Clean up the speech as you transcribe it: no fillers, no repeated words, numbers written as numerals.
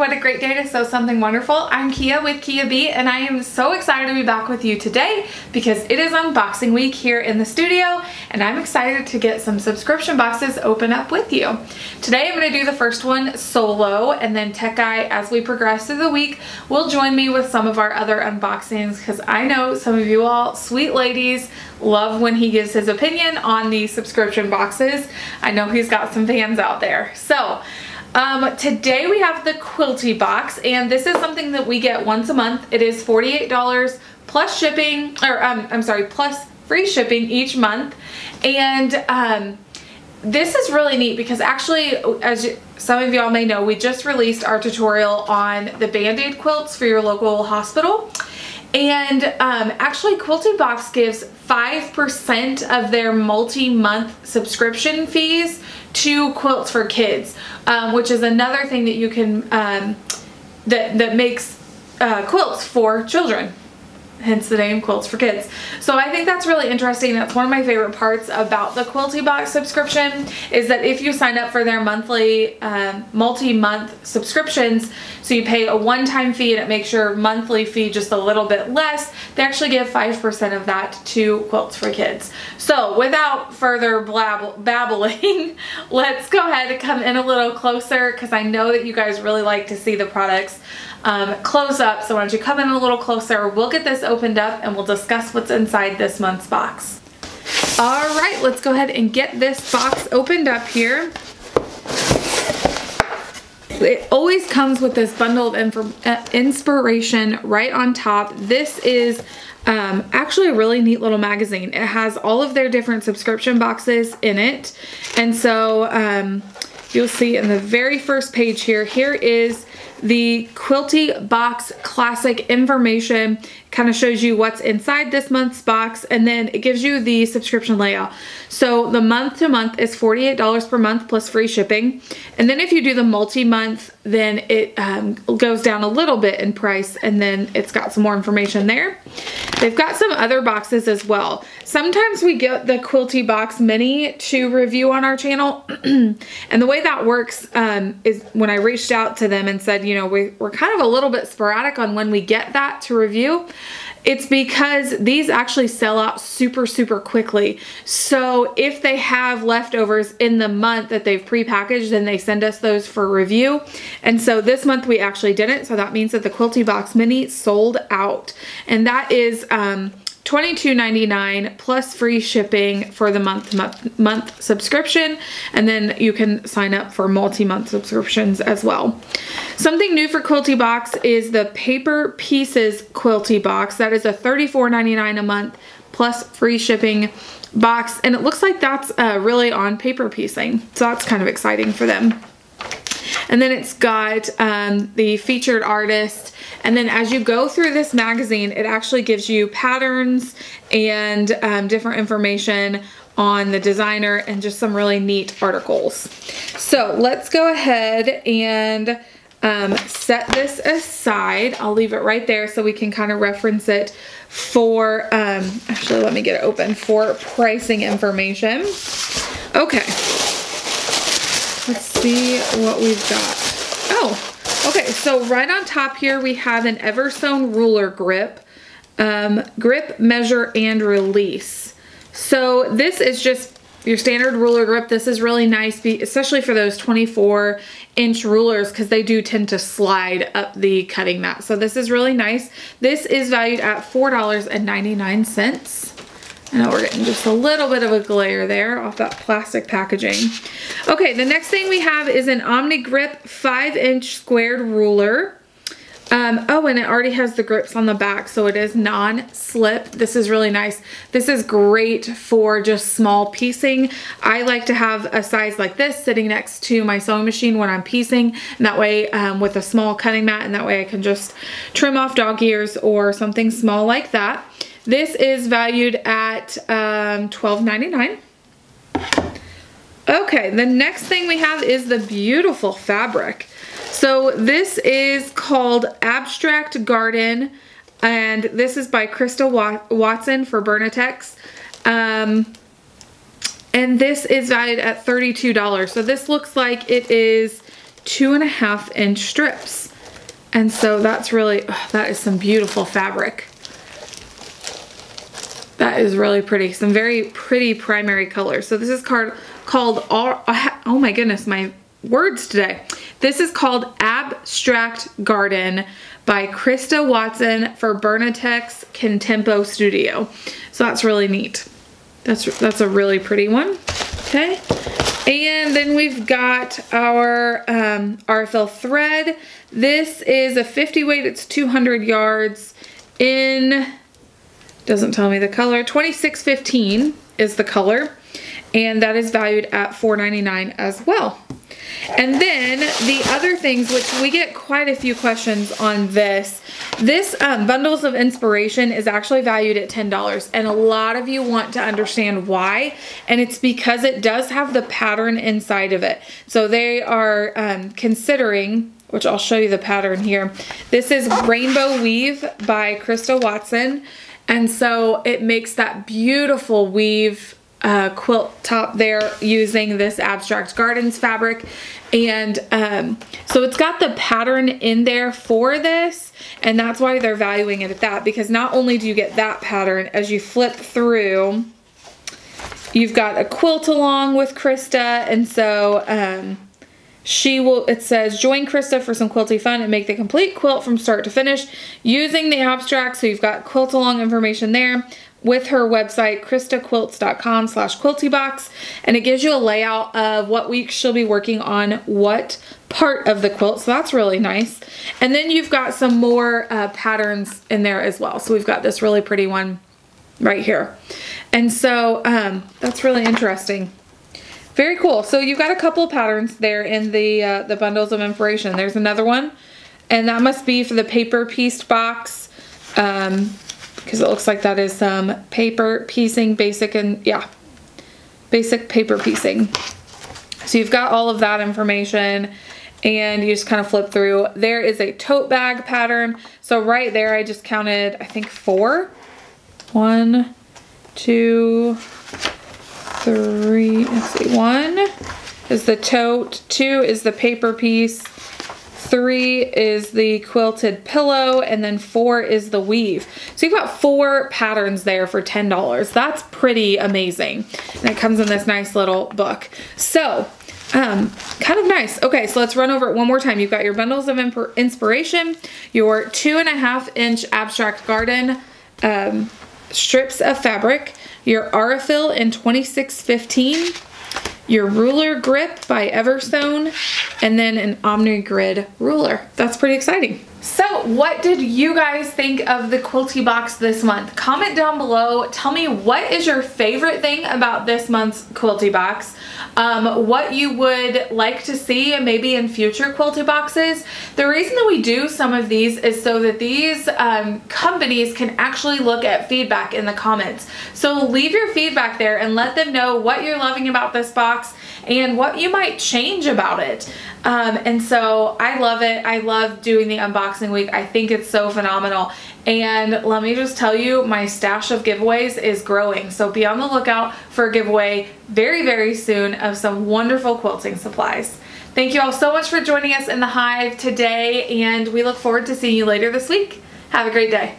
what a great day to sew something wonderful. I'm Kia with Kia B, and I am so excited to be back with you today because it is unboxing week here in the studio, and I'm excited to get some subscription boxes open up with you. Today I'm going to do the first one solo, and then Tech Guy, as we progress through the week, will join me with some of our other unboxings because I know some of you all sweet ladies love when he gives his opinion on the subscription boxes. I know he's got some fans out there. So today we have the Quilty box, and this is something that we get once a month. It is $48 plus shipping, or I'm sorry, plus free shipping each month. And this is really neat because actually, as some of y'all may know, we just released our tutorial on the Band-Aid quilts for your local hospital. And actually Quilty Box gives 5% of their multi-month subscription fees to Quilts for Kids, which is another thing that you can, that makes quilts for children. Hence the name Quilts for Kids. So I think that's really interesting. That's one of my favorite parts about the Quilty Box subscription, is that if you sign up for their monthly, multi-month subscriptions, so you pay a one-time fee and it makes your monthly fee just a little bit less, they actually give 5% of that to Quilts for Kids. So without further babbling, let's go ahead and come in a little closer because I know that you guys really like to see the products close up. So why don't you come in a little closer, we'll get this opened up and we'll discuss what's inside this month's box. All right, let's go ahead and get this box opened up here. It always comes with this bundle of inspiration right on top. This is actually a really neat little magazine. It has all of their different subscription boxes in it. And so you'll see in the very first page here is the Quilty Box Classic information. Kind of shows you what's inside this month's box, and then it gives you the subscription layout. So the month to month is $48 per month plus free shipping, and then if you do the multi-month, then it goes down a little bit in price, and then it's got some more information there. They've got some other boxes as well. Sometimes we get the Quilty Box Mini to review on our channel, and the way that works is when I reached out to them and said, you know, we're kind of a little bit sporadic on when we get that to review. It's because these actually sell out super quickly. So if they have leftovers in the month that they've pre-packaged, then they send us those for review. And so this month we actually didn't. So that means that the Quilty Box Mini sold out. And that is $22.99 plus free shipping for the month subscription, and then you can sign up for multi-month subscriptions as well. Something new for Quilty Box is the Paper Pieces Quilty Box. That is a $34.99 a month plus free shipping box, and it looks like that's really on paper piecing, so that's kind of exciting for them. And then it's got the featured artist. And then as you go through this magazine, it actually gives you patterns and different information on the designer and just some really neat articles. So let's go ahead and set this aside. I'll leave it right there so we can kind of reference it for, actually let me get it open, for pricing information. Okay. Let's see what we've got. Oh, okay, so right on top here we have an Eversewn ruler grip, grip, measure, and release. So this is just your standard ruler grip. This is really nice, especially for those 24-inch rulers, because they do tend to slide up the cutting mat. So this is really nice. This is valued at $4.99. I know we're getting just a little bit of a glare there off that plastic packaging. Okay, the next thing we have is an Omnigrid 5-inch squared ruler. Oh, and it already has the grips on the back, so it is non-slip. This is really nice. This is great for just small piecing. I like to have a size like this sitting next to my sewing machine when I'm piecing, and that way with a small cutting mat, and that way I can just trim off dog ears or something small like that. This is valued at $12.99. Okay, the next thing we have is the beautiful fabric. So this is called Abstract Garden, and this is by Crystal Watson for Bernatex's. And this is valued at $32. So this looks like it is 2.5-inch strips. And so that's really, that is some beautiful fabric. That is really pretty. Some very pretty primary colors. So this is called, oh my goodness, my words today. This is called Abstract Garden by Krista Watson for Bernatech's Contempo Studio. So that's really neat. That's a really pretty one. Okay. And then we've got our Aurifil thread. This is a 50 weight. It's 200 yards in, doesn't tell me the color, 2615 is the color. And that is valued at $4.99 as well. And then the other things, which we get quite a few questions on this. This Bundles of Inspiration is actually valued at $10. And a lot of you want to understand why. And it's because it does have the pattern inside of it. So they are considering, which I'll show you the pattern here. This is Rainbow Weave by Krista Watson. And so it makes that beautiful weave quilt top there using this Abstract Gardens fabric. And so it's got the pattern in there for this, and that's why they're valuing it at that, because not only do you get that pattern, as you flip through, you've got a quilt along with Krista. And so it says, join Krista for some quilty fun and make the complete quilt from start to finish using the abstract. So you've got quilt along information there with her website, kristaquilts.com/quiltybox. And it gives you a layout of what weeks she'll be working on what part of the quilt. So that's really nice. And then you've got some more patterns in there as well. So we've got this really pretty one right here. And so that's really interesting. Very cool. So you've got a couple of patterns there in the Bundles of Inspiration. There's another one, and that must be for the paper pieced box, because it looks like that is some paper piecing, basic paper piecing. So you've got all of that information, and you just kind of flip through. There is a tote bag pattern. So right there, I just counted, I think 4. 1, 2, 3, let's see, 1 is the tote, 2 is the paper piece, 3 is the quilted pillow, and then 4 is the weave. So you've got 4 patterns there for $10. That's pretty amazing. And it comes in this nice little book. So kind of nice. Okay, so let's run over it one more time. You've got your Bundles of Inspiration, your 2.5-inch Abstract Garden strips of fabric, your Aurifil in 2615, your ruler grip by Eversewn, and then an Omnigrid ruler. That's pretty exciting. So what did you guys think of the Quilty box this month? Comment down below. Tell me what is your favorite thing about this month's Quilty box. What you would like to see maybe in future Quilty boxes. The reason that we do some of these is so that these companies can actually look at feedback in the comments. So leave your feedback there and let them know what you're loving about this box and what you might change about it. And so I love it. I love doing the unboxing week. I think it's so phenomenal. And let me just tell you, my stash of giveaways is growing. So be on the lookout for a giveaway very, very soon of some wonderful quilting supplies. Thank you all so much for joining us in the Hive today, and we look forward to seeing you later this week. Have a great day.